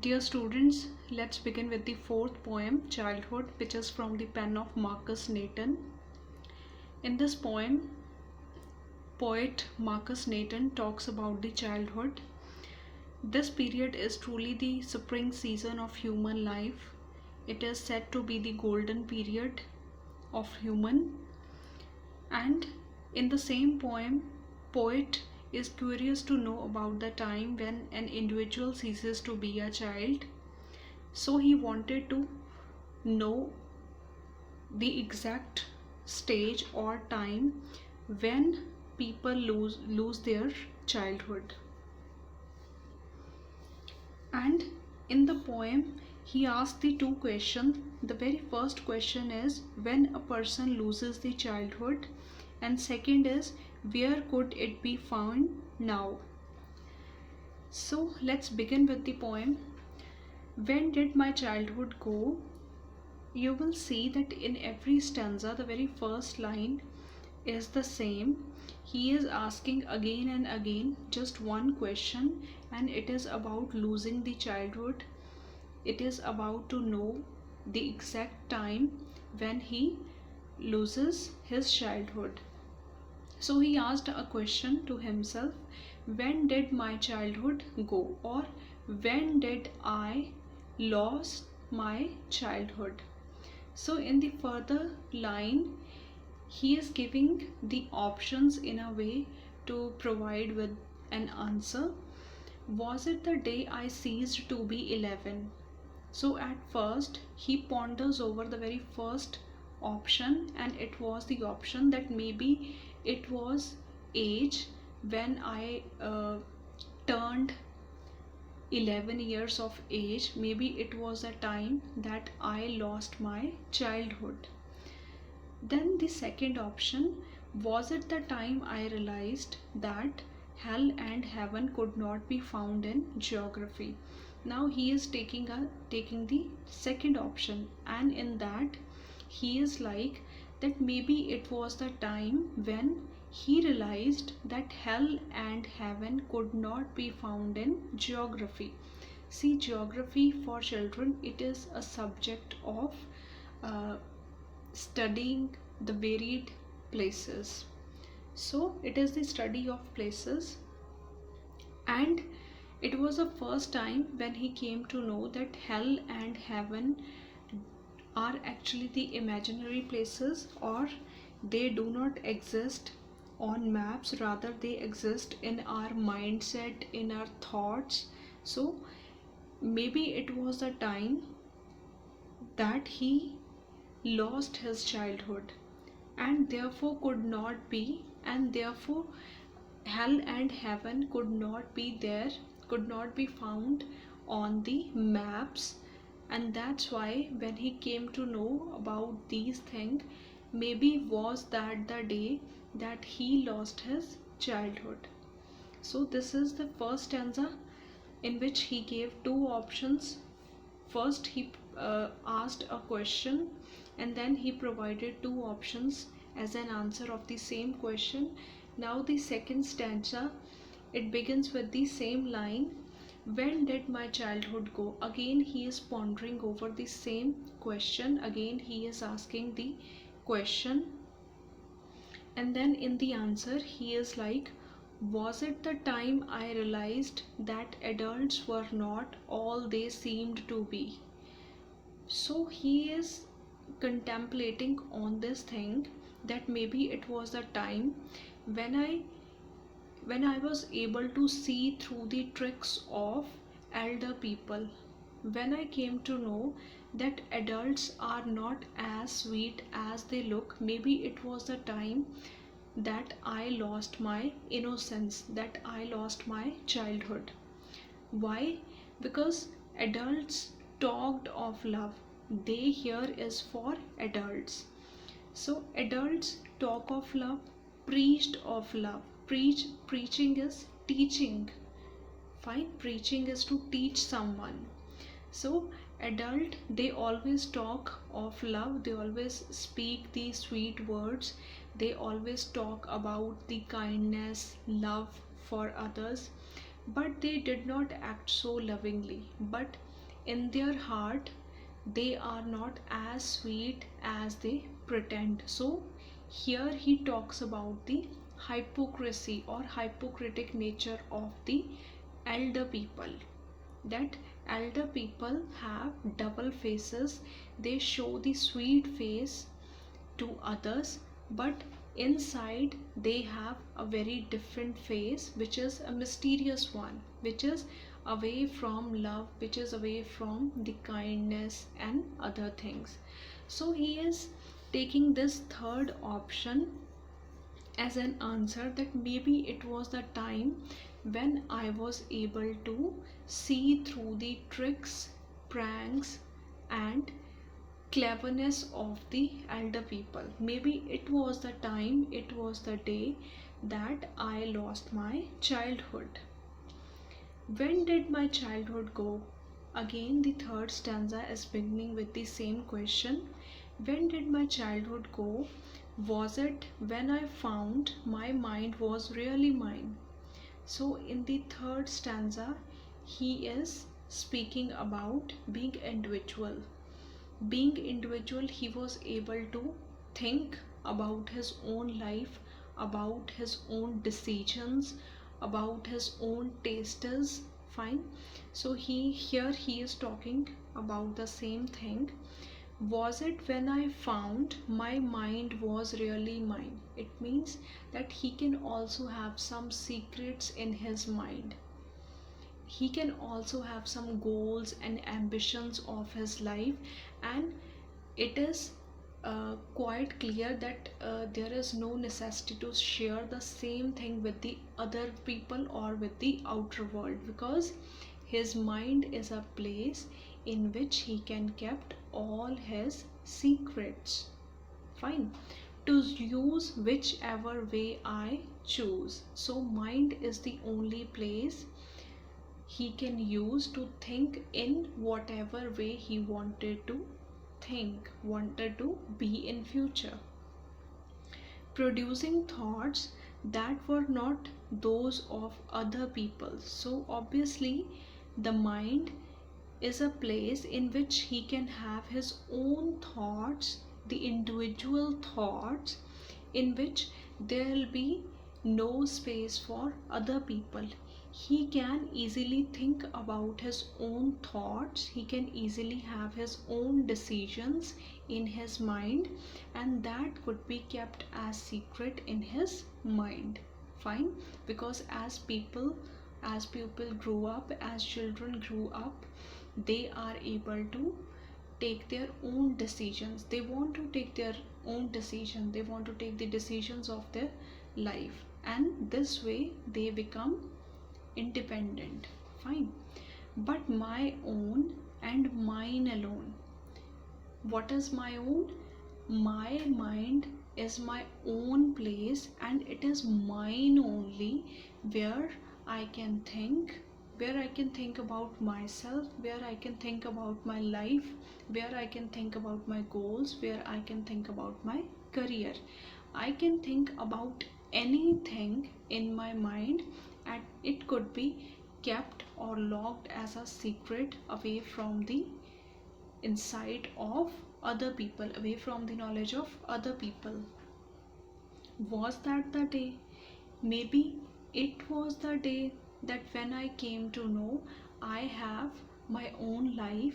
Dear students, let's begin with the fourth poem, Childhood, which is from the pen of Marcus Nathan. In this poem, poet Marcus Nathan talks about the childhood. This period is truly the spring season of human life. It is said to be the golden period of human. And in the same poem, poet is curious to know about the time when an individual ceases to be a child. So he wanted to know the exact stage or time when people lose their childhood. And in the poem he asked the two questions. The very first question is when a person loses the childhood, and second is where could it be found now. So let's begin with the poem. When did my childhood go? You will see that in every stanza the very first line is the same. He is asking again and again just one question, and it is about losing the childhood. It is about to know the exact time when he loses his childhood. So he asked a question to himself, when did my childhood go, or when did I lost my childhood? So in the further line he is giving the options in a way to provide with an answer. Was it the day I ceased to be 11? So at first he ponders over the very first option, and it was the option that maybe it was age when I turned 11 years of age. Maybe it was a time that I lost my childhood. Then the second option, was it the time I realized that hell and heaven could not be found in geography? Now he is taking the second option, and in that he is like that maybe it was the time when he realized that hell and heaven could not be found in geography. See, geography for children, it is a subject of studying the varied places. So it is the study of places, and it was the first time when he came to know that hell and heaven are actually the imaginary places, or they do not exist on maps, rather they exist in our mindset, in our thoughts. So maybe it was the time that he lost his childhood, and therefore could not be, and therefore hell and heaven could not be there, could not be found on the maps. And that's why when he came to know about these things, maybe was that the day that he lost his childhood. So this is the first stanza in which he gave two options. First he asked a question, and then he provided two options as an answer of the same question. Now the second stanza, it begins with the same line, when did my childhood go? Again he is pondering over the same question, again he is asking the question, and then in the answer he is like, was it the time I realized that adults were not all they seemed to be? So he is contemplating on this thing, that maybe it was the time when I was able to see through the tricks of elder people, when I came to know that adults are not as sweet as they look. Maybe it was the time that I lost my innocence, that I lost my childhood. Why? Because adults talked of love. They here is for adults. So adults talk of love, preached of love. Preaching is teaching. Fine, preaching is to teach someone. So adult, they always talk of love, they always speak the sweet words, they always talk about the kindness, love for others. but they did not act so lovingly. But in their heart, they are not as sweet as they pretend. So, here he talks about the hypocrisy or hypocritic nature of the elder people. That elder people have double faces. They show the sweet face to others, but inside they have a very different face, which is a mysterious one, which is away from love, which is away from the kindness and other things. So he is taking this third option as an answer, that maybe it was the time when I was able to see through the tricks, pranks, and cleverness of the elder people. Maybe it was the time, it was the day that I lost my childhood. When did my childhood go? Again, the third stanza is beginning with the same question. When did my childhood go? Was it when I found my mind was really mine? So, in the third stanza, he is speaking about being individual. Being individual, he was able to think about his own life, about his own decisions, about his own tastes. Fine. So he is talking about the same thing. Was it when I found my mind was really mine? It means that he can also have some secrets in his mind. He can also have some goals and ambitions of his life, and it is quite clear that there is no necessity to share the same thing with the other people or with the outer world, because his mind is a place in which he can kept all his secrets. Fine. To use whichever way I choose. So mind is the only place he can use to think in whatever way he wanted to think, wanted to be in future. Producing thoughts that were not those of other people. So obviously the mind is a place in which he can have his own thoughts, the individual thoughts, in which there will be no space for other people. He can easily think about his own thoughts, he can easily have his own decisions in his mind, and that could be kept as secret in his mind. Fine. Because as people grow up, as children grow up, they are able to take their own decisions. They want to take their own decision, they want to take the decisions of their life, and this way they become independent. Fine. But my own and mine alone. What is my own? My mind is my own place, and it is mine only, where I can think, where I can think about myself, where I can think about my life, where I can think about my goals, where I can think about my career. I can think about anything in my mind, and it could be kept or locked as a secret away from the insight of other people, away from the knowledge of other people. Was that the day? Maybe it was the day that when I came to know I have my own life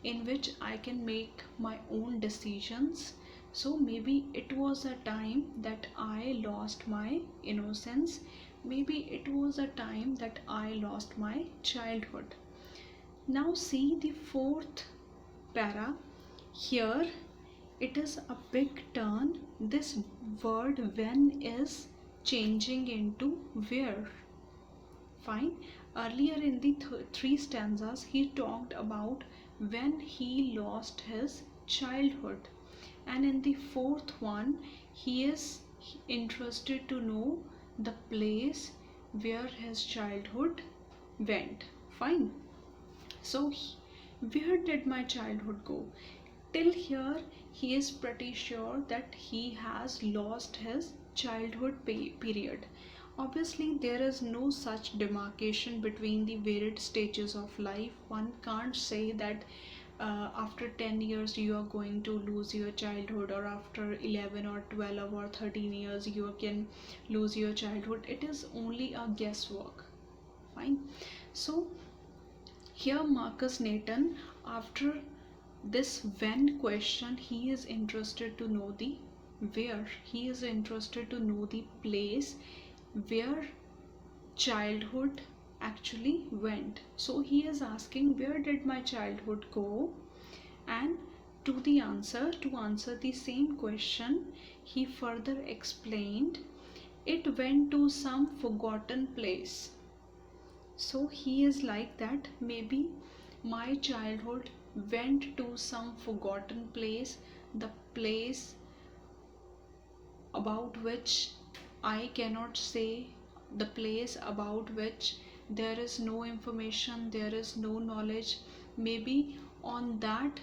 in which I can make my own decisions. So maybe it was a time that I lost my innocence. Maybe it was a time that I lost my childhood. Now see the fourth para. Here it is a big turn. This word when is changing into where. Fine. Earlier in the three stanzas he talked about when he lost his childhood, and in the fourth one he is interested to know the place where his childhood went. Fine. So where did my childhood go? Till here he is pretty sure that he has lost his childhood period. Obviously, there is no such demarcation between the varied stages of life. One can't say that after 10 years you are going to lose your childhood, or after 11 or 12 or 13 years you can lose your childhood. It is only a guesswork. Fine. So, here Marcus Nathan, after this when question, he is interested to know the where. He is interested to know the place where childhood actually went. So he is asking, where did my childhood go? And to answer the same question, he further explained, it went to some forgotten place. So he is like that, maybe my childhood went to some forgotten place, the place about which I cannot say, the place about which there is no information, there is no knowledge. Maybe on that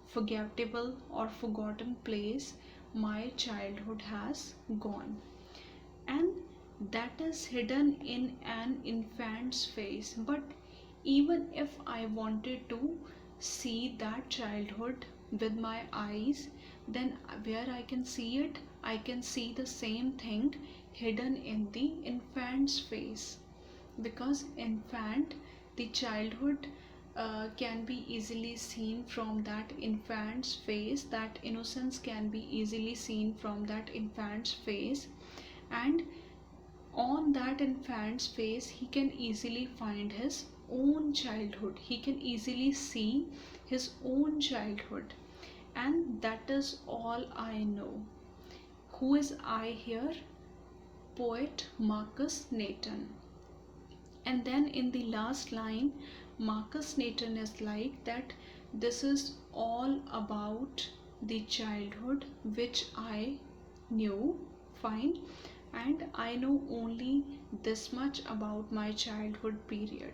forgettable or forgotten place, my childhood has gone. And that is hidden in an infant's face. But even if I wanted to see that childhood with my eyes, then where I can see it, I can see the same thing hidden in the infant's face. Because infant, the childhood can be easily seen from that infant's face, that innocence can be easily seen from that infant's face. And on that infant's face, he can easily find his own childhood, he can easily see his own childhood. And that is all I know. Who is I here? Poet Marcus Nathan. And then in the last line, Marcus Nathan is like that, this is all about the childhood which I knew. Fine. And I know only this much about my childhood period.